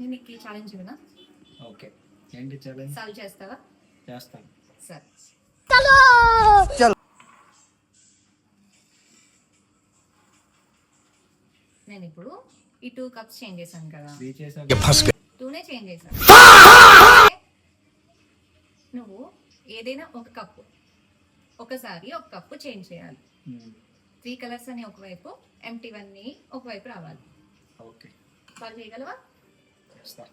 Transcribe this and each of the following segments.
నేను నీకు ఛాలెంజ్ ఇవ్వనా? ఓకే, ఏంటి ఛాలెంజ్? సాల్వ్ చేస్తావా? చేస్తాను. సరే, నేను ఇప్పుడు ఈ 2 కప్స్ చేంజ్ చేశాను కదా, 2నే చేంజ్ చేశాను. నువ్వు ఏదైనా ఒక కప్పు ఒకసారి ఒక కప్పు చేంజ్ చేయాలి. 3 కలర్స్ అని ఒకవైపు, ఎంటీవన్నీ ఒకవైపు రావాలి. ఓకే, బాగా చేయగలవా? చేస్తా.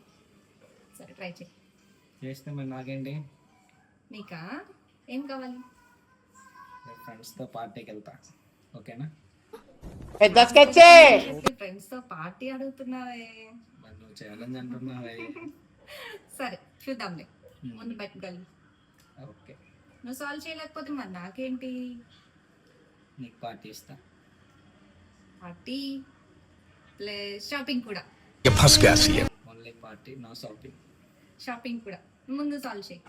సరే, ట్రై చేయి. చేస్తే మరి నాకేంటి? నీకా ఏం కావాలి? ఫ్రెండ్స్తో పార్టీకి వెళ్తా, ఓకేనా? ఫ్రెండ్స్ తో పార్టీ అడుగుతున్నావే, మరి నువ్వు ఛాలెంజ్ అంటున్నావే. సరే చూద్దాంలే, ముందు పెట్టగలి. ఓకే, నువ్వు సాల్వ్ చేయలేకపోతే మరి నాకేంటి? నీకు పార్టీ ఇస్తా. పార్టీ ప్లస్ షాపింగ్ కూడా. Only party, no shopping. Shopping కూడా. ముందు సాల్వ్ చేయి.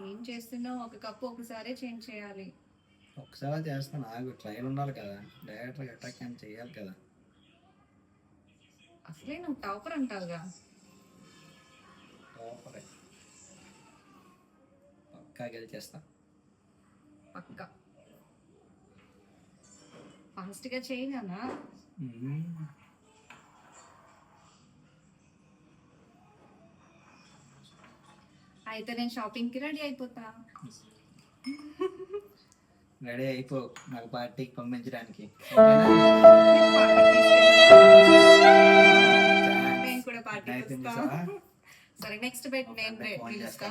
ఏం చేస్తున్నావు? ఒక కప్పు ఒకసారి చేంజ్ చేయాలి. ఒకసారి చేస్తాను, ఆగు. ట్రైల్ ఉండాలి కదా, డైరెక్ట్గా అటాక్ అని చేయాలి కదా. అసలే నువ్వు టాపర్ అంటావుగా. టాపరే, పక్కా గెలిచేస్తా. పక్కా ఫాస్ట్గా చేయనా? అయితే నేను షాపింగ్కి రెడీ అయిపోతా. రెడీ అయిపో, నాకు పార్టీకి పంపించడానికి. నేను కూడా పార్టీ. సరే, నెక్స్ట్ బెట్ నేను పిలుస్తా.